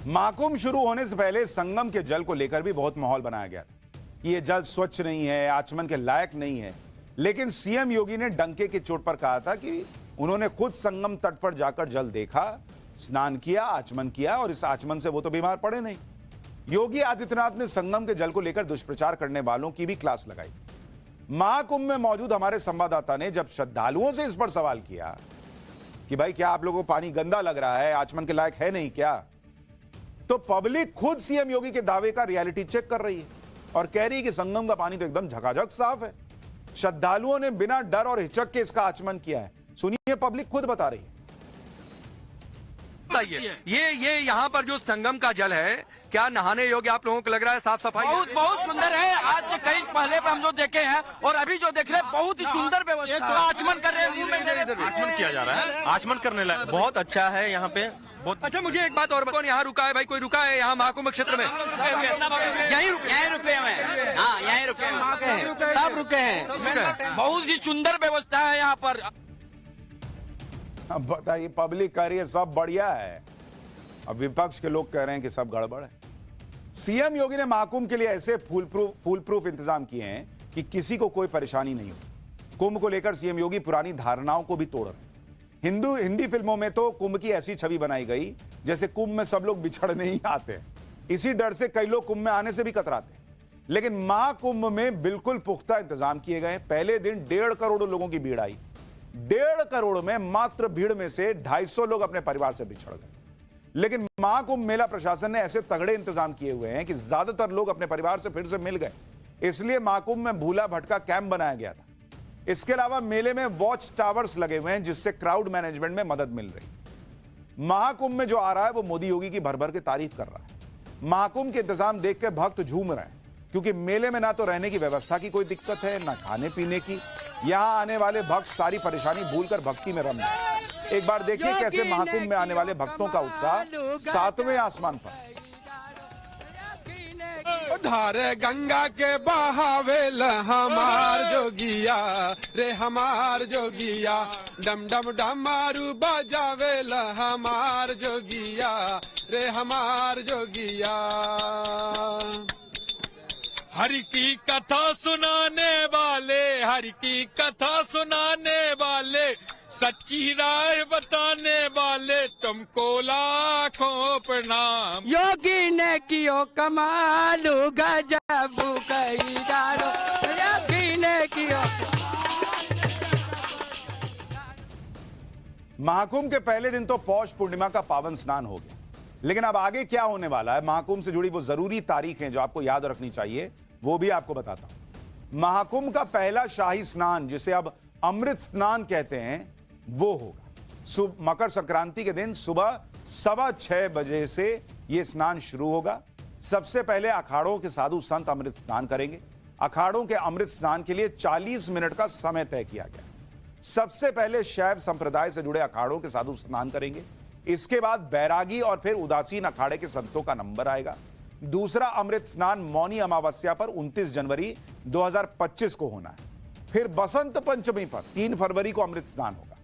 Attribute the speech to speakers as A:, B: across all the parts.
A: महाकुंभ शुरू होने से पहले संगम के जल को लेकर भी बहुत माहौल बनाया गया था कि ये जल स्वच्छ नहीं है, आचमन के लायक नहीं है। लेकिन सीएम योगी ने डंके की चोट पर कहा था कि उन्होंने खुद संगम तट पर जाकर जल देखा, स्नान किया, आचमन किया और इस आचमन से वो तो बीमार पड़े नहीं। योगी आदित्यनाथ ने संगम के जल को लेकर दुष्प्रचार करने वालों की भी क्लास लगाई। महाकुंभ में मौजूद हमारे संवाददाता ने जब श्रद्धालुओं से इस पर सवाल किया कि भाई क्या आप लोगों को पानी गंदा लग रहा है, आचमन के लायक है नहीं क्या, तो पब्लिक खुद सीएम योगी के दावे का रियलिटी चेक कर रही है और कह रही है कि संगम का पानी तो एकदम झकाझक साफ है। श्रद्धालुओं ने बिना डर और हिचक के इसका आचमन किया है। सुनिए, पब्लिक खुद बता रही है।
B: ये यहाँ पर जो संगम का जल है, क्या नहाने योग्य आप लोगों को लग रहा है? साफ सफाई
C: बहुत सुंदर है। आज से कई पहले पे हम जो देखे हैं और अभी जो देख रहे हैं बहुत ही सुंदर व्यवस्था। आचमन कर रहे हैं,
B: आचमन किया जा रहा है, आचमन करने लायक बहुत अच्छा है यहाँ पे। बहुत अच्छा। मुझे एक बात और बताओ, यहाँ रुका है भाई, कोई रुका है यहाँ महाकुंभ क्षेत्र में?
C: यहीं रुके हैं। हाँ, यहीं रुके हैं, सब रुके हैं। बहुत ही सुंदर व्यवस्था है यहाँ पर।
A: अब बताइए, पब्लिक कह रही है सब बढ़िया है, अब विपक्ष के लोग कह रहे हैं कि सब गड़बड़ है। सीएम योगी ने महाकुंभ के लिए ऐसे फूल प्रूफ इंतजाम किए हैं कि किसी को कोई परेशानी नहीं हो। कुंभ को लेकर सीएम योगी पुरानी धारणाओं को भी तोड़ रहे हैं। हिंदी फिल्मों में तो कुंभ की ऐसी छवि बनाई गई जैसे कुंभ में सब लोग बिछड़ने ही आते हैं। इसी डर से कई लोग कुंभ में आने से भी कतराते हैं। लेकिन महाकुंभ में बिल्कुल पुख्ता इंतजाम किए गए। पहले दिन 1.5 करोड़ लोगों की भीड़ आई। 1.5 करोड़ में मात्र भीड़ में से 250 लोग अपने परिवार से बिछड़ गए। लेकिन महाकुंभ मेला प्रशासन ने ऐसे तगड़े इंतजाम किए हुए हैं कि ज्यादातर लोग अपने परिवार से फिर से मिल गए। इसलिए महाकुंभ में भूला भटका कैंप बनाया गया था। इसके अलावा मेले में वॉच टावर्स लगे हुए हैं जिससे क्राउड मैनेजमेंट में मदद मिल रही। महाकुंभ में जो आ रहा है वो मोदी योगी की भर भर के तारीफ कर रहा है। महाकुंभ के इंतजाम देख के भक्त झूम रहे हैं क्योंकि मेले में ना तो रहने की व्यवस्था की कोई दिक्कत है, ना खाने पीने की। यहां आने वाले भक्त सारी परेशानी भूलकर भक्ति में रम गए। एक बार देखिए कैसे महाकुंभ में आने वाले भक्तों का उत्साह 7वें आसमान पर।
D: धारे गंगा के बहावेल हमार जोगिया रे, हमार जोगिया डम डम डमारू बजावेल हमार जोगिया रे, हमार जोगिया।
E: हरि की कथा सुनाने वाले, हरि की कथा सुनाने वाले, सच्ची राय बताने वाले, तुमको लाखों प्रणाम।
C: योगी ने कियो कमालू गजब कई डालो, योगी ने कियो।
A: महाकुंभ के पहले दिन तो पौष पूर्णिमा का पावन स्नान हो गया। लेकिन अब आगे क्या होने वाला है, महाकुंभ से जुड़ी वो जरूरी तारीखें जो आपको याद रखनी चाहिए, वो भी आपको बताता हूं। महाकुंभ का पहला शाही स्नान, जिसे अब अमृत स्नान कहते हैं, वो होगा मकर संक्रांति के दिन सुबह 6:15 बजे से यह स्नान शुरू होगा। सबसे पहले अखाड़ों के साधु संत अमृत स्नान करेंगे। अखाड़ों के अमृत स्नान के लिए 40 मिनट का समय तय किया गया। सबसे पहले शैव संप्रदाय से जुड़े अखाड़ों के साधु स्नान करेंगे। इसके बाद बैरागी और फिर उदासीन अखाड़े के संतों का नंबर आएगा। दूसरा अमृत स्नान मौनी अमावस्या पर 29 जनवरी 2025 को होना है। फिर बसंत पंचमी पर 3 फरवरी को अमृत स्नान होगा।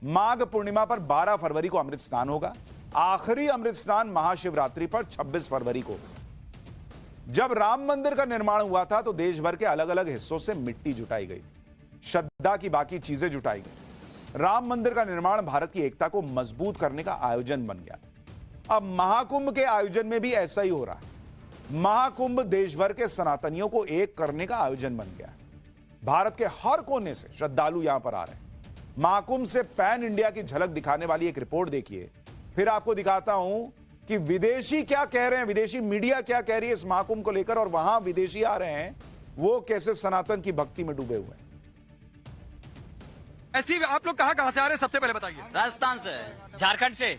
A: माघ पूर्णिमा पर 12 फरवरी को अमृत स्नान होगा। आखिरी अमृत स्नान महाशिवरात्रि पर 26 फरवरी को होगा। जब राम मंदिर का निर्माण हुआ था तो देश भर के अलग अलग हिस्सों से मिट्टी जुटाई गई थी, श्रद्धा की बाकी चीजें जुटाई गई। राम मंदिर का निर्माण भारत की एकता को मजबूत करने का आयोजन बन गया था। अब महाकुंभ के आयोजन में भी ऐसा ही हो रहा है। महाकुंभ देश भर के सनातनियों को एक करने का आयोजन बन गया है। भारत के हर कोने से श्रद्धालु यहां पर आ रहे हैं। महाकुंभ से पैन इंडिया की झलक दिखाने वाली एक रिपोर्ट देखिए, फिर आपको दिखाता हूं कि विदेशी क्या कह रहे हैं, विदेशी मीडिया क्या कह रही है इस महाकुंभ को लेकर, और वहां विदेशी आ रहे हैं वो कैसे सनातन की भक्ति में डूबे हुए हैं।
B: ऐसी आप लोग कहां से आ रहे हैं, सबसे पहले बताइए।
C: राजस्थान से, झारखंड से,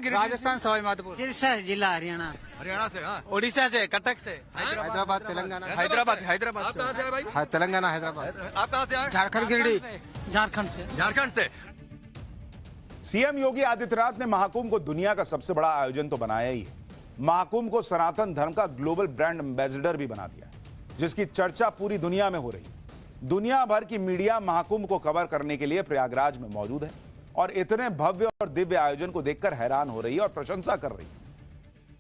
F: राजस्थान, सवाई माधोपुर,
C: सिरसा जिला, हरियाणा,
B: हरियाणा से, हाँ,
F: उड़ीसा से, कटक से,
D: हैदराबाद, तेलंगाना,
B: हैदराबाद
F: आप कहाँ से आए भाई?
D: तेलंगाना, हैदराबाद।
B: आप कहाँ से आए?
F: झारखंड, गिरिडीह,
B: झारखंड से।
A: सीएम योगी आदित्यनाथ ने महाकुंभ को दुनिया का सबसे बड़ा आयोजन तो बनाया ही है। महाकुंभ को सनातन धर्म का ग्लोबल ब्रांड एम्बेसडर भी बना दिया, जिसकी चर्चा पूरी दुनिया में हो रही है। दुनिया भर की मीडिया महाकुंभ को कवर करने के लिए प्रयागराज में मौजूद है और इतने भव्य और दिव्य आयोजन को देखकर हैरान हो रही है और प्रशंसा कर रही है।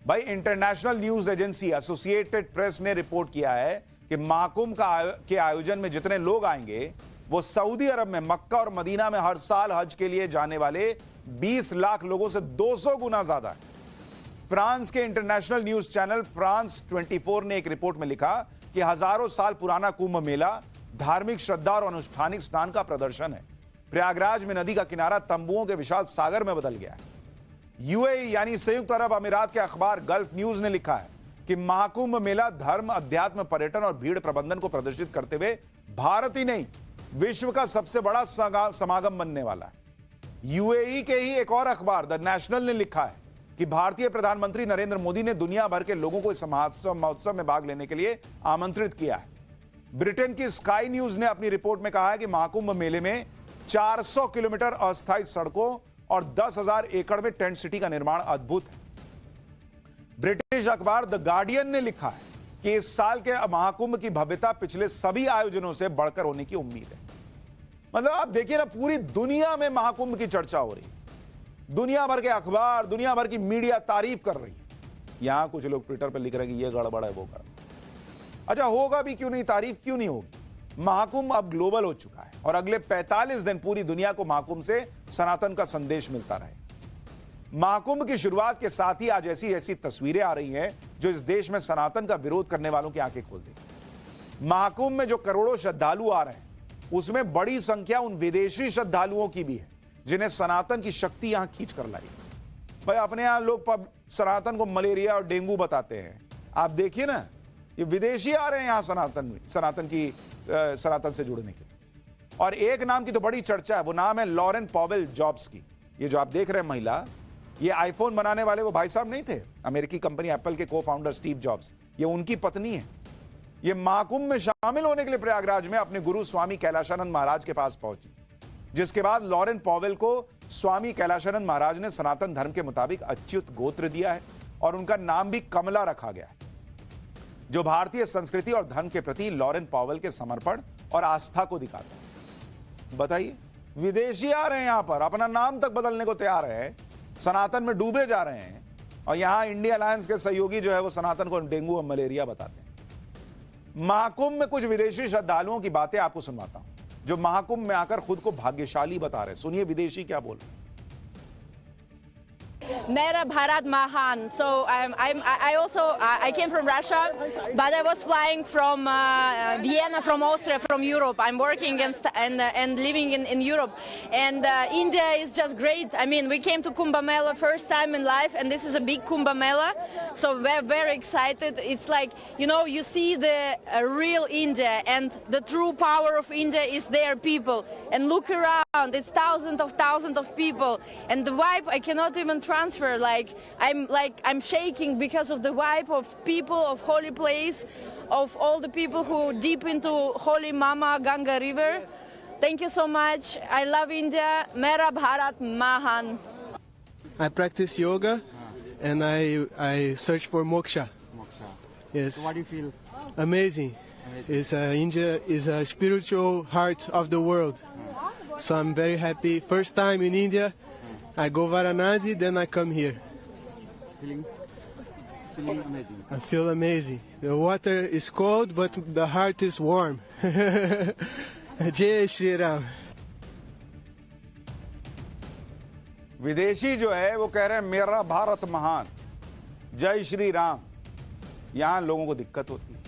A: भाई international news agency associated press ने रिपोर्ट किया है कि महाकुंभ के आयोजन में जितने लोग आएंगे वो सऊदी अरब में मक्का और मदीना में हर साल हज के लिए जाने वाले 20 लाख लोगों से 200 गुना ज्यादा है। फ्रांस के इंटरनेशनल न्यूज चैनल फ्रांस 24 ने एक रिपोर्ट में लिखा कि हजारों साल पुराना कुंभ मेला धार्मिक श्रद्धा और अनुष्ठानिक स्नान का प्रदर्शन है। प्रयागराज में नदी का किनारा तंबुओं के विशाल सागर में बदल गया है। यूएई यानी संयुक्त अरब अमीरात के अखबार गल्फ न्यूज ने लिखा है कि महाकुंभ मेला धर्म, अध्यात्म, पर्यटन और भीड़ प्रबंधन को प्रदर्शित करते हुए भारत ही नहीं विश्व का सबसे बड़ा समागम बनने वाला है। यूएई के ही एक और अखबार द नेशनल ने लिखा है कि भारतीय प्रधानमंत्री नरेंद्र मोदी ने दुनिया भर के लोगों को इस महोत्सव में भाग लेने के लिए आमंत्रित किया है। ब्रिटेन की स्काई न्यूज ने अपनी रिपोर्ट में कहा है कि महाकुंभ मेले में 400 किलोमीटर अस्थायी सड़कों और 10,000 एकड़ में टेंट सिटी का निर्माण अद्भुत है। ब्रिटिश अखबार द गार्डियन ने लिखा है कि इस साल के महाकुंभ की भव्यता पिछले सभी आयोजनों से बढ़कर होने की उम्मीद है। मतलब आप देखिए ना, पूरी दुनिया में महाकुंभ की चर्चा हो रही है, दुनिया भर के अखबार, दुनिया भर की मीडिया तारीफ कर रही है। यहां कुछ लोग ट्विटर पर लिख रहे हैं कि ये गड़बड़ है, वो गड़बड़। अच्छा, होगा भी क्यों नहीं, तारीफ क्यों नहीं होगी? महाकुंभ अब ग्लोबल हो चुका है और अगले 45 दिन पूरी दुनिया को महाकुंभ से सनातन का संदेश मिलता रहे। महाकुंभ की शुरुआत के साथ ही आज ऐसी ऐसी तस्वीरें आ रही हैं जो इस देश में सनातन का विरोध करने वालों की आंखें खोल देंगी। महाकुंभ में जो करोड़ों श्रद्धालु आ रहे हैं उसमें बड़ी संख्या उन विदेशी श्रद्धालुओं की भी है जिन्हें सनातन की शक्ति यहां खींच कर लाई। भाई अपने यहां लोग सनातन को मलेरिया और डेंगू बताते हैं, आप देखिए ना, ये विदेशी आ रहे हैं यहां सनातन से जुड़ने के लिए। और एक नाम की तो बड़ी चर्चा है, वो नाम है लॉरेन पॉवेल जॉब्स की। ये जो आप देख रहे हैं महिला, ये आईफोन बनाने वाले वो भाई साहब नहीं थे, अमेरिकी कंपनी एप्पल के को फाउंडर स्टीव जॉब्स, ये उनकी पत्नी है। ये महाकुंभ में शामिल होने के लिए प्रयागराज में अपने गुरु स्वामी कैलाशानंद महाराज के पास पहुंची, जिसके बाद लॉरेन पॉवेल को स्वामी कैलाशानंद महाराज ने सनातन धर्म के मुताबिक अच्युत गोत्र दिया है और उनका नाम भी कमला रखा गया है, जो भारतीय संस्कृति और धर्म के प्रति लॉरेन पॉवेल के समर्पण और आस्था को दिखाता है। बताइए, विदेशी आ रहे हैं यहां पर, अपना नाम तक बदलने को तैयार है, सनातन में डूबे जा रहे हैं, और यहां इंडिया अलायंस के सहयोगी जो है वो सनातन को डेंगू और मलेरिया बताते हैं। महाकुंभ में कुछ विदेशी श्रद्धालुओं की बातें आपको सुनवाता हूं जो महाकुंभ में आकर खुद को भाग्यशाली बता रहे हैं। सुनिए विदेशी क्या बोल रहे हैं।
G: Mera Bharat Mahan. So I came from Russia, but I was flying from Vienna, from Austria, from Europe. I'm working and living in Europe, and India is just great. I mean, we came to Kumbh Mela first time in life, and this is a big Kumbh Mela, so we're very excited. It's like, you know, you see the real India, and the true power of India is their people. And look around, it's thousands of people, and the vibe I cannot even transfer. I'm shaking because of the vibe of people, of holy place, of all the people who deep into holy Mama Ganga River. Thank you so much. I love India. Mera Bharat Mahan.
H: I practice yoga and I search for moksha. Yes.
F: So what do you feel?
H: Amazing. India is a spiritual heart of the world. So I'm very happy. First time in India. I go Varanasi, then I come here.
F: Feeling amazing.
H: I feel amazing. The water is cold, but the heart is warm. Jai Shri Ram.
A: विदेशी जो है वो कह रहे हैं मेरा भारत महान, जय श्री राम। यहां लोगों को दिक्कत होती है।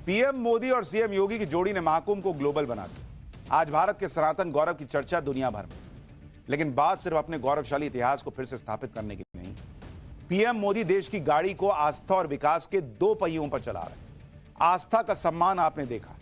A: पीएम मोदी और सीएम योगी की जोड़ी ने महाकुंभ को ग्लोबल बना दिया। आज भारत के सनातन गौरव की चर्चा दुनिया भर में, लेकिन बात सिर्फ अपने गौरवशाली इतिहास को फिर से स्थापित करने की नहीं। पीएम मोदी देश की गाड़ी को आस्था और विकास के 2 पहियों पर चला रहे हैं। आस्था का सम्मान आपने देखा,